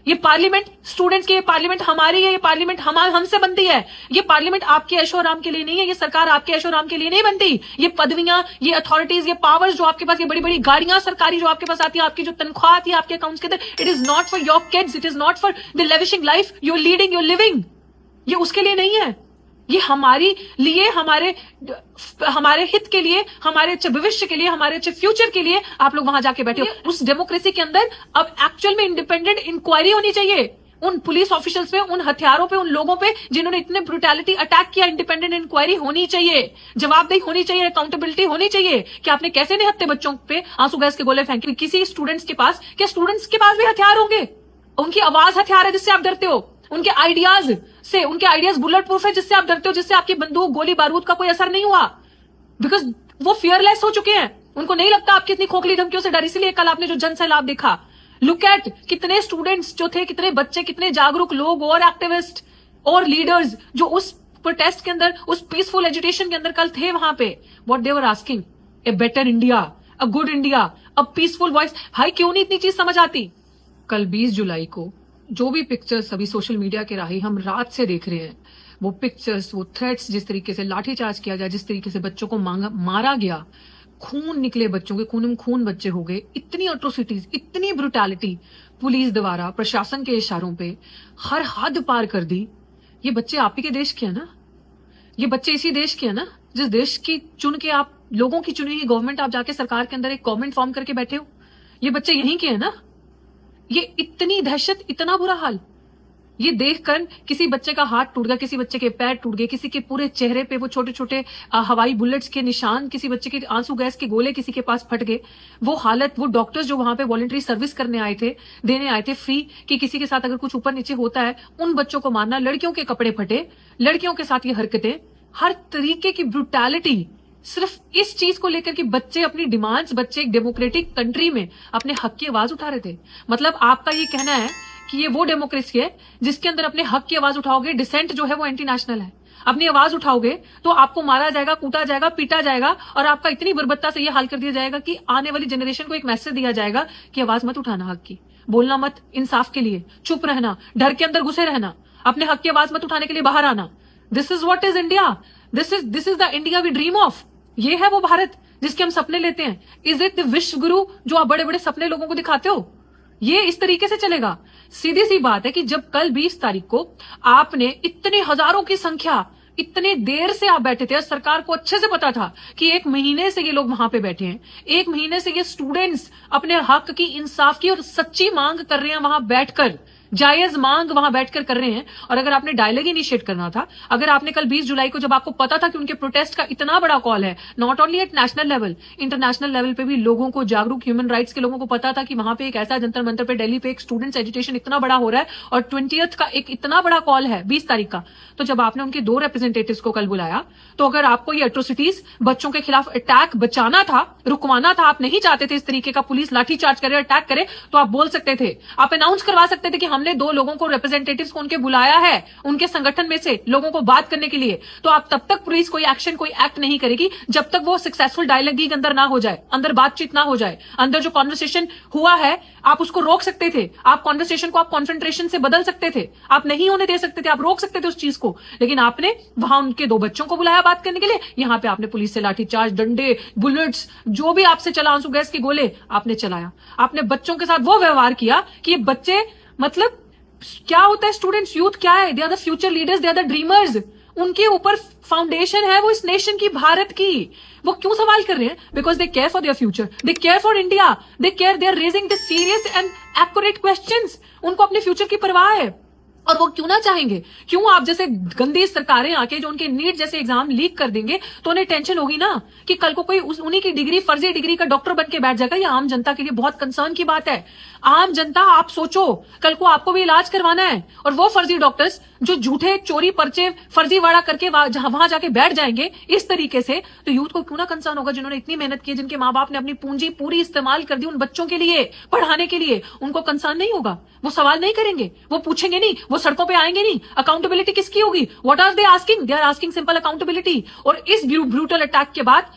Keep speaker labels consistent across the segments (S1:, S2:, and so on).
S1: ये parliament students की, ये पार्लियामेंट हमारी है, ये पार्लियामेंट हमसे बनती है। ये पार्लियामेंट आपके ऐशोआराम के लिए नहीं है, ये सरकार आपके ऐशोआराम के लिए नहीं बनती। ये पदवियां, ये अथॉरिटीज, ये पावर्स जो आपके पास, ये बड़ी बड़ी गाड़ियां सरकारी जो आपके पास आती है, आपकी जो तनख्वाह आती है आपके अकाउंट्स के अंदर, it is not for your kids, it is not for the lavishing life you're leading, you're living. ये उसके लिए नहीं है, ये हमारी लिए, हमारे हित के लिए, हमारे अच्छे भविष्य के लिए, हमारे अच्छे फ्यूचर के लिए आप लोग वहां जाके बैठे हो। उस डेमोक्रेसी के अंदर अब एक्चुअल में इंडिपेंडेंट इंक्वायरी होनी चाहिए उन पुलिस ऑफिशियल्स पे, उन हथियारों पे, उन लोगों पे जिन्होंने इतने ब्रुटैलिटी अटैक किया। इंडिपेंडेंट इंक्वायरी होनी चाहिए, जवाबदेही होनी चाहिए, अकाउंटेबिलिटी होनी चाहिए कि आपने कैसे निहत्थे बच्चों पे आंसू गैस के गोले फेंके। किसी स्टूडेंट्स के पास, क्या स्टूडेंट्स के पास भी हथियार होंगे? उनकी आवाज हथियार है जिससे आप डरते हो, उनके आइडियाज से, उनके आइडियाज बुलेट प्रूफ है जिससे आप डरते हो, जिससे आपकी बंदूक, गोली बारूद का कोई असर नहीं हुआ, बिकॉज वो फियरलेस हो चुके हैं। उनको नहीं लगता आपकी इतनी खोखली धमकियों से डर। इसीलिए कल आपने जो जन सैलाब देखा, लुक एट कितने स्टूडेंट्स जो थे, कितने बच्चे, कितने जागरूक लोग और एक्टिविस्ट और लीडर्स जो उस प्रोटेस्ट के अंदर, उस पीसफुल एजुटेशन के अंदर कल थे वहां पे। What they were asking, a better India, a good India, a peaceful voice. भाई क्यों नहीं इतनी चीज समझ आती? कल 20 जुलाई को जो भी पिक्चर्स अभी सोशल मीडिया के राही हम रात से देख रहे हैं, वो पिक्चर्स, वो थ्रेट्स, जिस तरीके से लाठीचार्ज किया गया, जिस तरीके से बच्चों को मारा गया, खून निकले बच्चों के, खून में खून बच्चे हो गए, इतनी अट्रोसिटीज, इतनी ब्रुटैलिटी पुलिस द्वारा, प्रशासन के इशारों पे हर हद पार कर दी। ये बच्चे आप ही के देश के हैं ना, ये बच्चे इसी देश के हैं ना, जिस देश की चुन के आप, लोगों की चुनी हुई गवर्नमेंट, आप जाके सरकार के अंदर एक गवर्नमेंट फॉर्म करके बैठे हो। ये बच्चे यहीं के हैं ना। ये इतनी दहशत, इतना बुरा हाल, ये देखकर किसी बच्चे का हाथ टूट गया, किसी बच्चे के पैर टूट गए, किसी के पूरे चेहरे पे वो छोटे छोटे हवाई बुलेट्स के निशान, किसी बच्चे के आंसू गैस के गोले किसी के पास फट गए। वो हालत, वो डॉक्टर्स जो वहां पे वॉलंटरी सर्विस करने आए थे, देने आए थे फ्री, कि किसी के साथ अगर कुछ ऊपर नीचे होता है, उन बच्चों को मारना, लड़कियों के कपड़े फटे, लड़कियों के साथ ये हरकतें, हर तरीके की ब्रुटैलिटी, सिर्फ इस चीज को लेकर कि बच्चे अपनी डिमांड्स, बच्चे एक डेमोक्रेटिक कंट्री में अपने हक की आवाज उठा रहे थे। मतलब आपका ये कहना है कि ये वो डेमोक्रेसी है जिसके अंदर अपने हक की आवाज उठाओगे, डिसेंट जो है वो एंटी नेशनल है, अपनी आवाज उठाओगे तो आपको मारा जाएगा, कूटा जाएगा, पीटा जाएगा, और आपका इतनी बर्बरता से ये हाल कर दिया जाएगा कि आने वाली जनरेशन को एक मैसेज दिया जाएगा कि आवाज मत उठाना हक की, बोलना मत इंसाफ के लिए, चुप रहना, डर के अंदर घुसे रहना, अपने हक की आवाज मत उठाने के लिए बाहर आना। This is what is India, this is the India we dream of. ये है वो भारत जिसके हम सपने लेते हैं। इज इट द विश्व गुरु जो आप बड़े बड़े सपने लोगों को दिखाते हो? ये इस तरीके से चलेगा? सीधी सी बात है कि जब कल 20 तारीख को आपने इतने हजारों की संख्या, इतने देर से आप बैठे थे और सरकार को अच्छे से पता था कि 1 महीने से ये लोग वहां पे बैठे हैं, 1 महीने से ये स्टूडेंट्स अपने हक की, इंसाफ की और सच्ची मांग कर रहे हैं, वहां बैठकर जायज मांग वहां बैठकर कर रहे हैं। और अगर आपने डायलॉग इनिशिएट करना था, अगर आपने कल 20 जुलाई को, जब आपको पता था कि उनके प्रोटेस्ट का इतना बड़ा कॉल है, not only at national level, international level पे भी लोगों को, जागरूक ह्यूमन राइट्स के लोगों को पता था कि वहां पे एक ऐसा जंतर मंतर पे दिल्ली पे एक स्टूडेंट्स एजुटेशन इतना बड़ा हो रहा है और 20th का एक इतना बड़ा कॉल है 20 तारीख का, तो जब आपने उनके 2 रिप्रेजेंटेटिव्स को कल बुलाया, तो अगर आपको ये एट्रोसिटीज, बच्चों के खिलाफ अटैक बचाना था, रुकवाना था, आप नहीं चाहते थे इस तरीके का पुलिस लाठीचार्ज करे, अटैक करे, तो आप बोल सकते थे, आप अनाउंस करवा सकते थे कि हमने 2 लोगों को, रिप्रेजेंटेटिव्स को उनके बुलाया है, उनके संगठन में से लोगों को बात करने के लिए। तो आप तब तक पुलिस कोई एक्शन, कोई एक्ट नहीं करेगी जब तक वो सक्सेसफुल डायलॉग के अंदर ना हो जाए, अंदर बातचीत ना हो जाए, अंदर जो कॉन्वर्सेशन हुआ है आप उसको रोक सकते थे, आप कॉन्वर्सेशन को आप कॉन्फ्रंट्रेशन से बदल सकते थे, आप नहीं होने दे सकते थे, आप रोक सकते थे उस चीज को। लेकिन आपने वहां उनके 2 बच्चों को बुलाया बात करने के लिए, यहां पे आपने पुलिस से लाठीचार्ज, डंडे, बुलेट्स, जो भी आपसे चला, आंसू गैस के गोले आपने चलाया। आपने बच्चों के साथ वो व्यवहार किया कि ये बच्चे, मतलब क्या होता है स्टूडेंट्स, यूथ क्या है, they are the future leaders, they are the dreamers, उनके ऊपर फाउंडेशन है वो इस नेशन की, भारत की। वो क्यों सवाल कर रहे हैं? Because they care for their future, they care for India, they are raising the serious and accurate questions. उनको अपने फ्यूचर की परवाह है, और वो क्यों ना चाहेंगे? क्यों आप जैसे गंदी सरकारें आके जो उनके नीट जैसे एग्जाम लीक कर देंगे तो उन्हें टेंशन होगी ना कि कल को कोई उन्हीं की डिग्री, फर्जी डिग्री का डॉक्टर बन के बैठ जाएगा। ये आम जनता के लिए बहुत कंसर्न की बात है। आम जनता, आप सोचो, कल को आपको भी इलाज करवाना है और वो फर्जी डॉक्टर्स जो झूठे चोरी पर्चे फर्जीवाड़ा करके वहां जाके बैठ जाएंगे इस तरीके से, तो यूथ को क्यों ना कंसर्न होगा, जिन्होंने इतनी मेहनत की, जिनके माँ बाप ने अपनी पूंजी पूरी इस्तेमाल कर दी उन बच्चों के लिए, पढ़ाने के लिए। उनको कंसर्न नहीं होगा, वो सवाल नहीं करेंगे, वो पूछेंगे नहीं, वो सड़कों पे आएंगे नहीं। अकाउंटेबिलिटी किसकी होगी? What are they asking? They are asking simple accountability. और इस ब्रूटल अटैक के बाद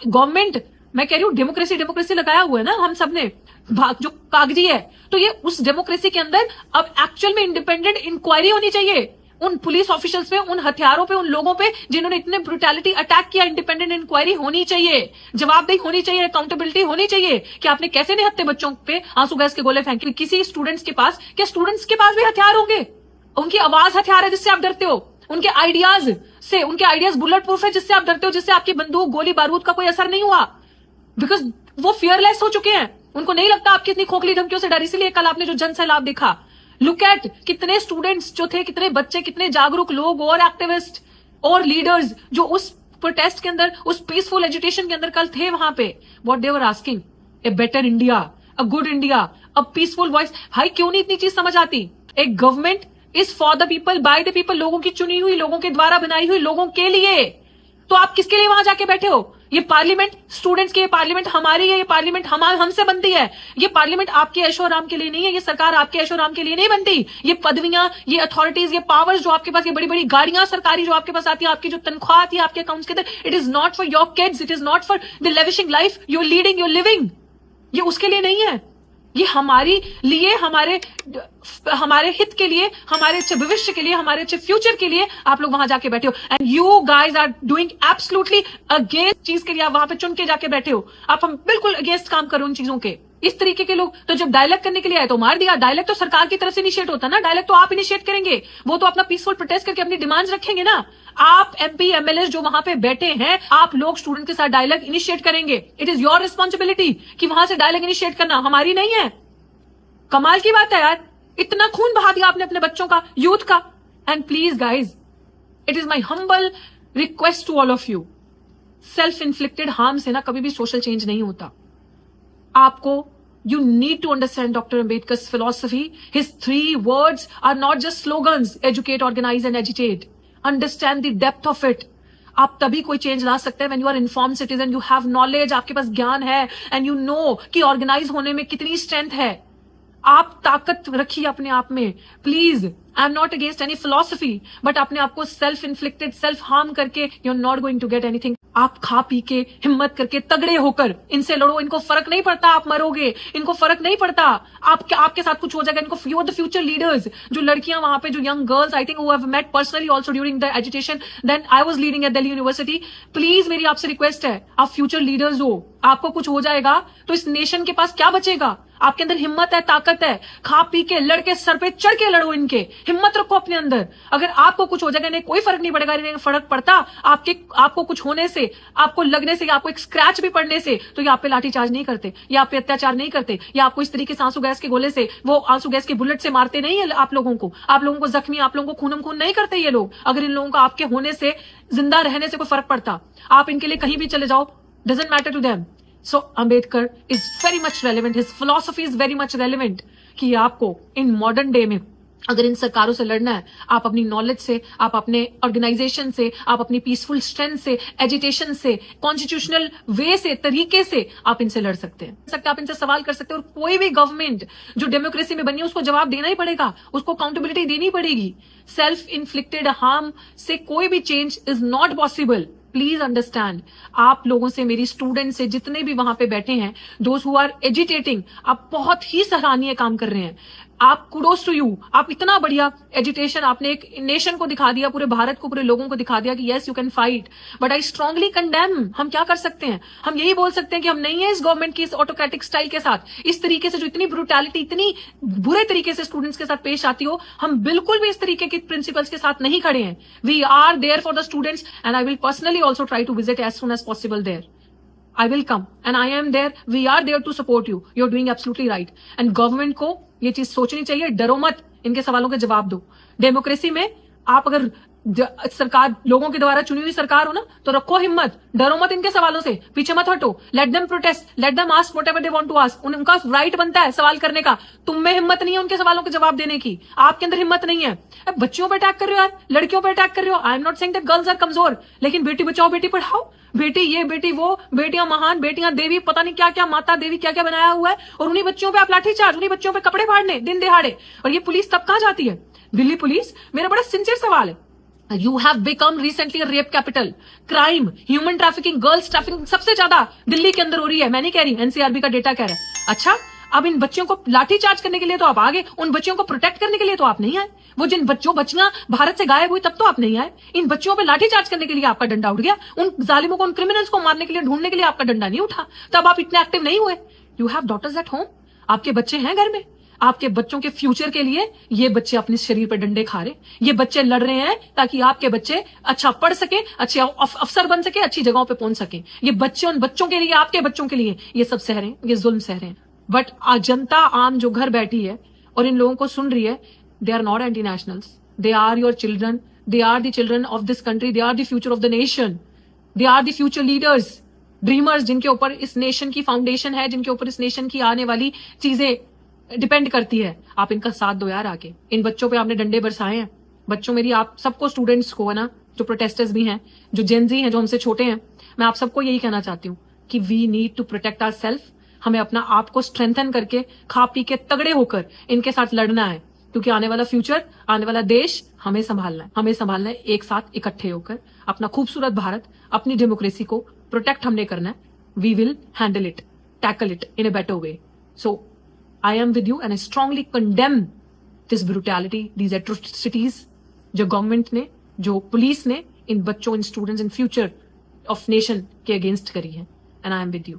S1: गवर्नमेंट, मैं कह रही हूं डेमोक्रेसी डेमोक्रेसी लगाया हुआ है ना हम सबने, जो कागजी है, तो ये उस डेमोक्रेसी के अंदर अब एक्चुअल में इंडिपेंडेंट इंक्वायरी होनी चाहिए उन पुलिस ऑफिशियल्स पे, उन हथियारों पे, उन लोगों पे जिन्होंने इतने ब्रुटैलिटी अटैक किया। इंडिपेंडेंट इंक्वायरी होनी चाहिए, जवाबदेही होनी चाहिए, अकाउंटेबिलिटी होनी चाहिए कि आपने कैसे निहत्थे बच्चों पे आंसू गैस के गोले फेंके। किसी स्टूडेंट्स के पास, क्या स्टूडेंट्स के पास भी हथियार होंगे? उनकी आवाज हथियार है जिससे आप डरते हो, उनके आइडियाज से, उनके आइडियाज बुलेट प्रूफ है जिससे आप डरते हो, जिससे आपकी बंदूक गोली बारूद का कोई असर नहीं हुआ, बिकॉज वो फियरलेस हो चुके हैं। उनको नहीं लगता आपकी इतनी खोखली धमकियों से डर। इसीलिए कल आपने जो जन सैलाब देखा, लुक एट कितने स्टूडेंट्स जो थे, कितने बच्चे, कितने जागरूक लोग और एक्टिविस्ट और लीडर्स जो उस प्रोटेस्ट के अंदर, उस पीसफुल एजुटेशन के अंदर कल थे वहां पे। What they were asking, a better India, a good India, a peaceful voice. भाई क्यों नहीं इतनी चीज समझ आती? एक government is for the people, by the people, लोगों की चुनी हुई, लोगों के द्वारा बनाई हुई, लोगों के लिए। तो आप किसके लिए वहां जाके बैठे हो? ये पार्लियामेंट स्टूडेंट्स की, ये पार्लियामेंट हमारी है, ये पार्लियामेंट हमसे बनती है। ये पार्लियामेंट आपके ऐशो आराम के लिए नहीं है, ये सरकार आपके ऐशो आराम के लिए नहीं बनती। ये पदवियां, ये अथॉरिटीज, ये पावर्स जो आपके पास, ये बड़ी बड़ी गाड़ियां सरकारी जो आपके पास आती है, आपकी जो तनख्वाह आती है आपके अकाउंट्स के अंदर, it is not for your kids, it is not for the lavishing life you leading, you living. ये उसके लिए नहीं है, ये हमारी लिए, हमारे हित के लिए, हमारे अच्छे भविष्य के लिए, हमारे अच्छे फ्यूचर के लिए आप लोग वहां जाके बैठे हो। And you guys are doing absolutely against चीज के लिए आप वहां पे चुन के जाके बैठे हो। आप हम बिल्कुल अगेंस्ट काम करो उन चीजों के। इस तरीके के लोग तो जब डायलॉग करने के लिए आए तो मार दिया। डायलॉग तो सरकार की तरफ से इनिशिएट होता ना, डायलॉग तो आप इनिशिएट करेंगे, वो तो अपना पीसफुल प्रोटेस्ट करके अपनी डिमांड्स रखेंगे ना। आप एमपी एमएलए जो वहां पे बैठे हैं, आप लोग स्टूडेंट के साथ डायलॉग इनिशिएट करेंगे। इट इज योर रिस्पॉन्सिबिलिटी कि वहां से डायलॉग इनिशिएट करना, हमारी नहीं है। कमाल की बात है यार, इतना खून बहा दिया आपने अपने बच्चों का, यूथ का। And please guys, it is my humble request to all of you, self inflicted harm से ना कभी भी सोशल चेंज नहीं होता। आपको you need to understand Dr. Ambedkar's philosophy. His 3 words are not just slogans, educate, organize and agitate. Understand the depth of it. आप तभी कोई चेंज ला सकते हैं when you are informed citizen, you have knowledge, आपके पास ज्ञान है, and you know कि organise होने में कितनी स्ट्रेंथ है। आप ताकत रखिए अपने आप में please. I am not against any philosophy, but अपने आप को सेल्फ इन्फ्लिक्टेड, सेल्फ हार्म करके you are not going to get anything. आप खा पी के, हिम्मत करके, तगड़े होकर इनसे लड़ो। इनको फर्क नहीं पड़ता आप मरोगे, इनको फर्क नहीं पड़ता आपके साथ कुछ हो जाएगा। इनको you are the future leaders. जो लड़कियां वहां पे, जो young girls, I think who have met personally also during the education then I was leading at Delhi University, please मेरी आपसे रिक्वेस्ट है, आप फ्यूचर लीडर्स हो। आपको कुछ हो जाएगा तो इस नेशन के पास क्या बचेगा? आपके अंदर हिम्मत है, ताकत है, खा पी के लड़के सर पे चढ़ के लड़ो इनके, हिम्मत रखो अपने अंदर। अगर आपको कुछ हो जाएगा, इन्हें कोई फर्क नहीं पड़ेगा, इन्हें फर्क पड़ता आपको कुछ होने से, आपको लगने से, आपको एक स्क्रैच भी पड़ने से, तो ये आप पे लाठीचार्ज नहीं करते, या आप पे अत्याचार नहीं करते, या आपको इस तरीके से आंसू गैस के गोले से, वो आंसू गैस के बुलेट से मारते नहीं है आप लोगों को जख्मी, आप लोगों को खूनम खून नहीं करते ये लोग। अगर इन लोगों का आपके होने से, जिंदा रहने से कोई फर्क पड़ता, आप इनके लिए कहीं भी चले जाओ, doesn't matter to them. So Ambedkar is very much relevant. His philosophy is very much relevant. कि आपको इन मॉडर्न डे में अगर इन सरकारों से लड़ना है, आप अपनी नॉलेज से, आप अपने ऑर्गेनाइजेशन से, आप अपनी पीसफुल स्ट्रेंथ से, एजिटेशन से, कॉन्स्टिट्यूशनल वे से, तरीके से आप इनसे लड़ सकते हैं। आप इनसे सवाल कर सकते हैं। और कोई भी गवर्नमेंट जो डेमोक्रेसी में बनी है उसको जवाब देना ही पड़ेगा, उसको अकाउंटेबिलिटी देनी पड़ेगी। सेल्फ इन्फ्लिक्टेड हार्म से कोई भी change is not possible. Please understand. आप लोगों से, मेरी स्टूडेंट से, जितने भी वहां पे बैठे हैं, दोज हु आर एजिटेटिंग, आप बहुत ही सराहनीय काम कर रहे हैं। आप कुडोस टू यू। आप इतना बढ़िया एजुटेशन आपने एक नेशन को दिखा दिया, पूरे भारत को, पूरे लोगों को दिखा दिया कि yes you can fight. But I strongly condemn. हम क्या कर सकते हैं? हम यही बोल सकते हैं कि हम नहीं है इस गवर्नमेंट की इस ऑटोक्रेटिक स्टाइल के साथ, इस तरीके से जो इतनी ब्रूटैलिटी, इतनी बुरे तरीके से स्टूडेंट्स के साथ पेश आती हो, हम बिल्कुल भी इस तरीके के प्रिंसिपल्स के साथ नहीं खड़े हैं। We are there for the students and I will personally also try to visit as soon as possible there. I will come and I am there. We are there to support you. You're doing absolutely right. And government को ये चीज सोचनी चाहिए, डरो मत, इनके सवालों के जवाब दो। डेमोक्रेसी में आप अगर सरकार, लोगों के द्वारा चुनी हुई सरकार हो ना, तो रखो हिम्मत, डरो मत इनके सवालों से, पीछे मत हटो। Let them protest, let them ask whatever they want to ask. उनका राइट बनता है सवाल करने का। तुम में हिम्मत नहीं है उनके सवालों के जवाब देने की, आपके अंदर हिम्मत नहीं है। बच्चियों पे अटैक कर रहे हो यार, लड़कियों पे अटैक कर रहे हो। I am not saying that girls are कमजोर, लेकिन बेटी बचाओ बेटी पढ़ाओ, बेटी ये बेटी वो, बेटियां महान, बेटियां देवी, पता नहीं क्या क्या, माता देवी क्या क्या बनाया हुआ है। और उन्हीं बच्चों पे आप लाठीचार्ज, उन्हीं बच्चों पे कपड़े फाड़ने दिन दिहाड़े। और ये पुलिस तब कहां जाती है? दिल्ली पुलिस। मेरा बड़ा सिंसियर सवाल है, You have become recently a rape capital, crime, human trafficking, girls trafficking सबसे ज्यादा दिल्ली के अंदर हो रही है। मैं नहीं कह रही, एनसीआरबी का डेटा कह रहा है। अच्छा, अब इन बच्चियों को लाठी चार्ज करने के लिए तो आप आ गए, उन बच्चियों को प्रोटेक्ट करने के लिए तो आप नहीं आए। वो जिन बच्चियां भारत से गायब हुई तब तो आप नहीं आए। इन बच्चियों पे लाठी चार्ज करने के लिए आपका डंडा उठ गया, उन जालिमों को, उन क्रिमिनल्स को मारने के लिए, ढूंढने के लिए आपका डंडा नहीं उठा, तब आप इतने एक्टिव नहीं हुए। You have daughters at home, आपके बच्चे हैं घर में, आपके बच्चों के फ्यूचर के लिए ये बच्चे अपने शरीर पर डंडे खा रहे, ये बच्चे लड़ रहे हैं ताकि आपके बच्चे अच्छा पढ़ सके, अच्छे अफसर बन सके, अच्छी जगहों पे पहुंच सके। ये बच्चे उन बच्चों के लिए, आपके बच्चों के लिए ये सब सह रहे हैं, ये जुल्म सह रहे हैं। बट जनता आम जो घर बैठी है और इन लोगों को सुन रही है, they are not anti nationals, they are your children, they are the children of this country, they are the future of the nation, they are the future leaders, dreamers, जिनके ऊपर इस नेशन की फाउंडेशन है, जिनके ऊपर इस nation की आने वाली चीजें डिपेंड करती है। आप इनका साथ दो यार आके। इन बच्चों पे आपने डंडे बरसाए हैं, बच्चों, मेरी आप सबको, स्टूडेंट्स को है ना, जो प्रोटेस्टर्स भी हैं, जो जेनजी हैं, जो हमसे छोटे हैं, मैं आप सबको यही कहना चाहती हूँ कि we need to protect our self. हमें अपना आप को स्ट्रेंथन करके, खा पी के तगड़े होकर इनके साथ लड़ना है, क्योंकि आने वाला फ्यूचर, आने वाला देश हमें संभालना है। हमें संभालना है एक साथ इकट्ठे होकर। अपना खूबसूरत भारत, अपनी डेमोक्रेसी को प्रोटेक्ट हमने करना है। We will handle it, tackle it in a better way. So I am with you and I strongly condemn this brutality, these atrocities जो गवर्नमेंट ने, जो पुलिस ने इन बच्चों, इन स्टूडेंट्स, इन फ्यूचर ऑफ नेशन के अगेंस्ट करी है। And I am with you.